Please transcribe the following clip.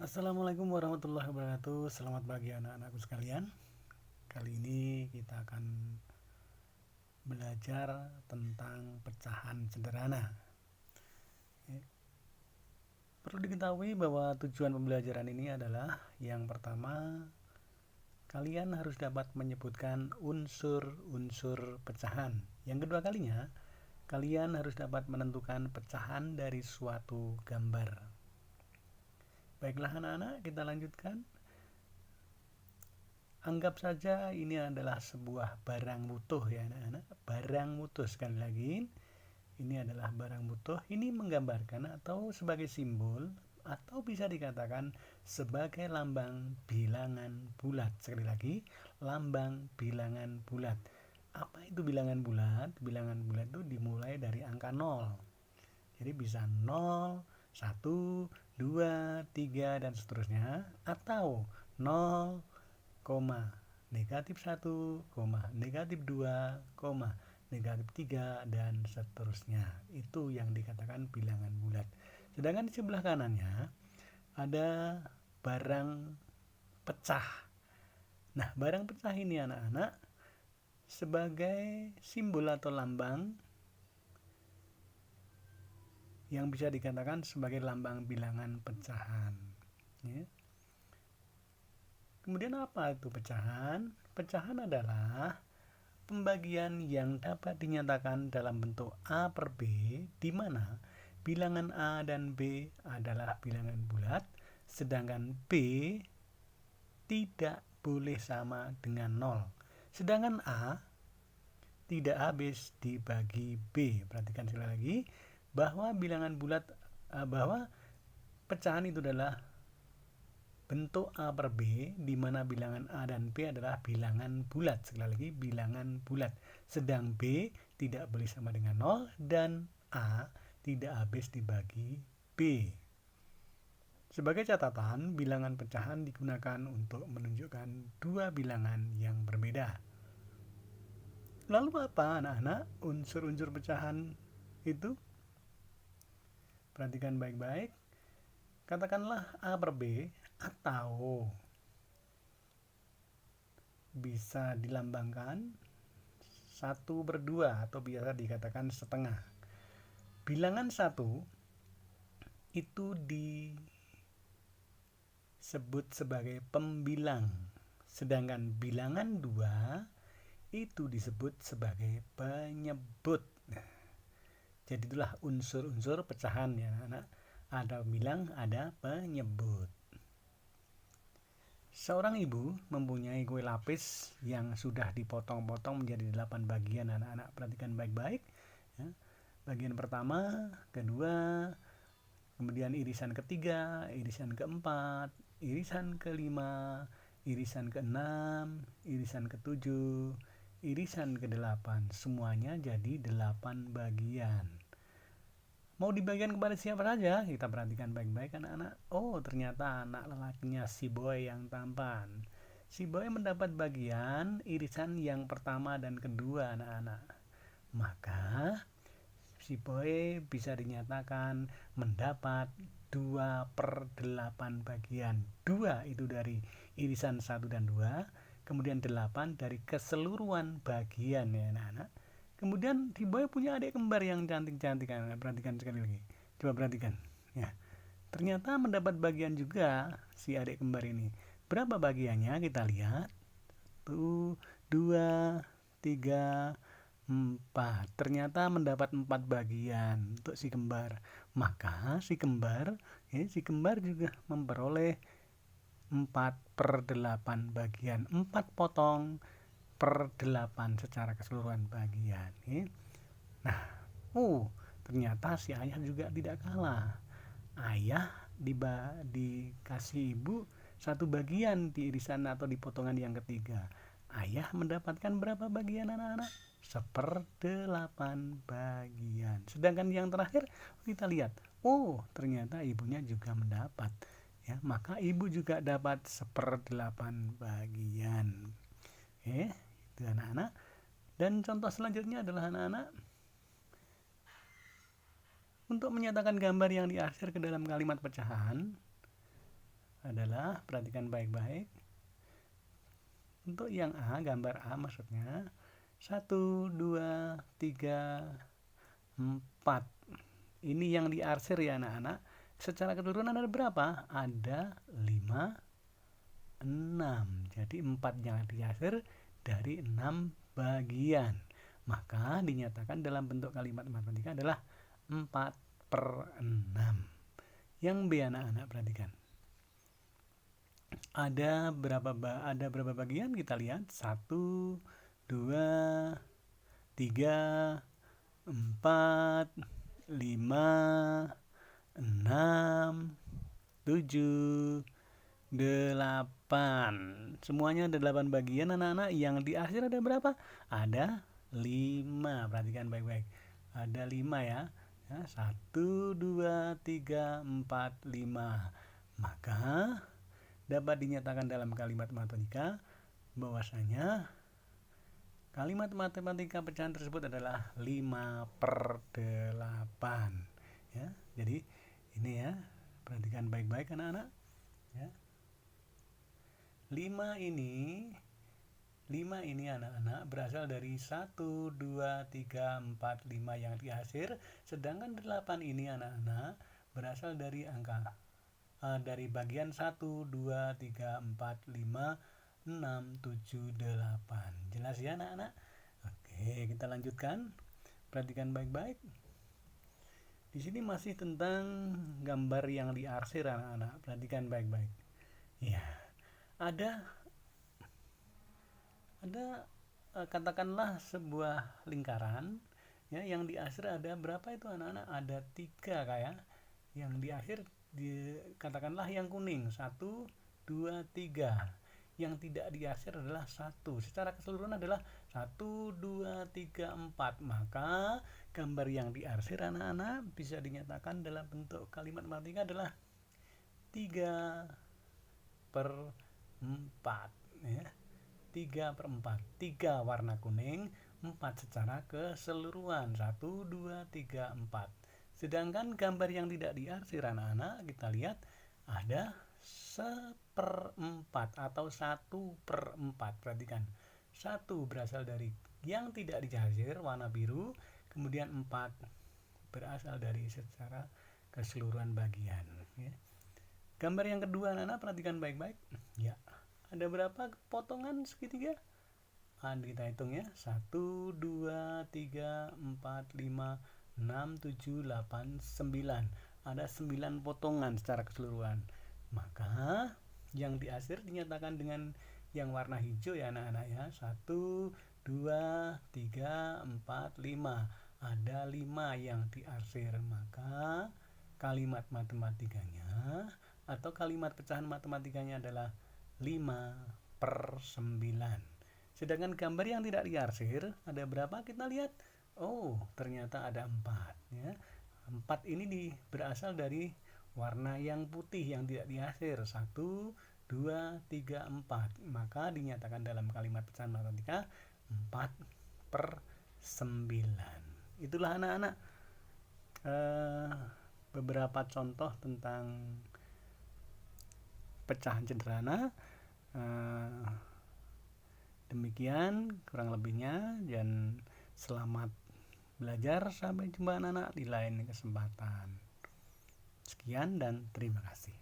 Assalamualaikum warahmatullahi wabarakatuh. Selamat pagi anak-anakku sekalian. Kali ini kita akan belajar tentang pecahan sederhana. Perlu diketahui bahwa tujuan pembelajaran ini adalah yang pertama, kalian harus dapat menyebutkan unsur-unsur pecahan. Yang kedua kalinya, kalian harus dapat menentukan pecahan dari suatu gambar. Baiklah anak-anak, kita lanjutkan. Anggap saja ini adalah sebuah barang utuh ya anak-anak. Barang utuh, sekali lagi, ini adalah barang utuh. Ini menggambarkan atau sebagai simbol atau bisa dikatakan sebagai lambang bilangan bulat. Sekali lagi, lambang bilangan bulat. Apa itu bilangan bulat? Bilangan bulat itu dimulai dari angka 0. Jadi bisa 0, 1, 2, 3 dan seterusnya, atau 0, negatif 1, negatif 2, negatif 3 dan seterusnya. Itu yang dikatakan bilangan bulat. Sedangkan di sebelah kanannya ada barang pecah. Nah, barang pecah ini anak-anak sebagai simbol atau lambang yang bisa dikatakan sebagai lambang bilangan pecahan ya. Kemudian apa itu pecahan? Pecahan adalah pembagian yang dapat dinyatakan dalam bentuk A per B, di mana bilangan A dan B adalah bilangan bulat, sedangkan B tidak boleh sama dengan 0. Sedangkan A tidak habis dibagi B. Perhatikan sekali lagi bahwa bilangan bulat, bahwa pecahan itu adalah bentuk A per B, di mana bilangan A dan B adalah bilangan bulat. Sekali lagi, bilangan bulat. Sedang B tidak boleh sama dengan 0 dan A tidak habis dibagi B. Sebagai catatan, bilangan pecahan digunakan untuk menunjukkan dua bilangan yang berbeda. Lalu apa anak-anak unsur-unsur pecahan itu? Perhatikan baik-baik. Katakanlah A per B, atau bisa dilambangkan 1/2 atau biasa dikatakan setengah. Bilangan 1 itu disebut sebagai pembilang, sedangkan bilangan 2 itu disebut sebagai penyebut. Jadi itulah unsur-unsur pecahan ya anak. Ada bilang, ada penyebut. Seorang ibu mempunyai kue lapis yang sudah dipotong-potong menjadi 8 bagian. Anak-anak perhatikan baik-baik ya. Bagian pertama, kedua, kemudian irisan ketiga, irisan keempat, irisan kelima, irisan keenam, irisan ketujuh, irisan kedelapan. Semuanya jadi 8 bagian. Mau dibagikan kepada siapa saja? Kita perhatikan baik-baik anak-anak. Oh, ternyata anak lelakinya si boy yang tampan. Si boy mendapat bagian irisan yang pertama dan kedua anak-anak. Maka si boy bisa dinyatakan mendapat 2/8 bagian. 2 itu dari irisan 1 dan 2, kemudian 8 dari keseluruhan bagian ya anak-anak. Kemudian si boy punya adik kembar yang cantik-cantik. Perhatikan sekali lagi. Coba perhatikan. Ya. Ternyata mendapat bagian juga si adik kembar ini. Berapa bagiannya? Kita lihat. 1, 2, 3, 4. Ternyata mendapat 4 bagian untuk si kembar. Maka si kembar juga memperoleh 4/8 bagian. 4 potong per 8 secara keseluruhan bagian. Nah, ternyata si ayah juga tidak kalah. Ayah dikasih ibu 1 bagian di irisan atau di potongan yang ketiga. Ayah mendapatkan berapa bagian anak-anak? 1/8 bagian. Sedangkan yang terakhir kita lihat, ternyata ibunya juga mendapat. Ya, maka ibu juga dapat 1/8 bagian. Itu anak-anak. Dan contoh selanjutnya adalah anak-anak untuk menyatakan gambar yang diarsir ke dalam kalimat pecahan. adalah, perhatikan baik-baik. Untuk yang A, gambar A maksudnya 1, 2, 3, 4. Ini yang diarsir ya anak-anak. Secara keseluruhan ada berapa? Ada 5, 6. Jadi 4 yang diarsir dari 6 bagian. Maka dinyatakan dalam bentuk kalimat matematika adalah 4/6. Yang B anak-anak perhatikan. Ada berapa bagian? Kita lihat 1, 2, 3, 4, 5, 6, 7, 8. Semuanya ada 8 bagian anak-anak. Yang di akhir ada berapa? Ada 5. Perhatikan baik-baik. Ada 5 ya. 1, 2, 3, 4, 5. Maka dapat dinyatakan dalam kalimat matematika bahwasanya kalimat matematika pecahan tersebut adalah 5/8 ya. Jadi ini ya, perhatikan baik-baik anak-anak ya. 5 ini anak-anak berasal dari 1, 2, 3, 4, 5 yang di akhir, sedangkan 8 ini anak-anak berasal dari dari bagian 1, 2, 3, 4, 5, 6, 7, 8. Jelas ya anak-anak? Oke, kita lanjutkan. Perhatikan baik-baik. Di sini masih tentang gambar yang diarsir anak-anak. Perhatikan baik-baik. Ya, ada katakanlah sebuah lingkaran ya, yang diarsir ada berapa itu anak-anak? Ada 3 kayak. Yang di akhir katakanlah yang kuning 1, 2, 3. Yang tidak diarsir adalah 1. Secara keseluruhan adalah 1, 2, 3, 4. Maka gambar yang diarsir anak-anak bisa dinyatakan dalam bentuk kalimat matematika adalah 3/4 ya. 3/4. 3 warna kuning, 4 secara keseluruhan. 1, 2, 3, 4. Sedangkan gambar yang tidak diarsir anak-anak, kita lihat ada 1/4 atau 1/4. Perhatikan, 1 berasal dari yang tidak diarsir warna biru, kemudian 4 berasal dari secara keseluruhan bagian ya. Gambar yang kedua anak-anak perhatikan baik-baik ya. Ada berapa potongan segitiga? Kita hitung ya. 1, 2, 3, 4, 5, 6, 7, 8, 9. Ada 9 potongan secara keseluruhan. Maka yang diarsir dinyatakan dengan yang warna hijau ya anak-anak ya. 1, 2, 3, 4, 5. Ada 5 yang diarsir. Maka kalimat matematikanya atau kalimat pecahan matematikanya adalah 5/9. Sedangkan gambar yang tidak diarsir ada berapa? Kita lihat. Oh, ternyata ada 4 ya. 4 ini berasal dari warna yang putih yang tidak diarsir. 1, 2, 3, 4. Maka dinyatakan dalam kalimat pecahan matematika 4/9. Itulah anak-anak beberapa contoh tentang pecahan sederhana. Demikian kurang lebihnya, dan selamat belajar. Sampai jumpa anak-anak di lain kesempatan. Sekian dan terima kasih.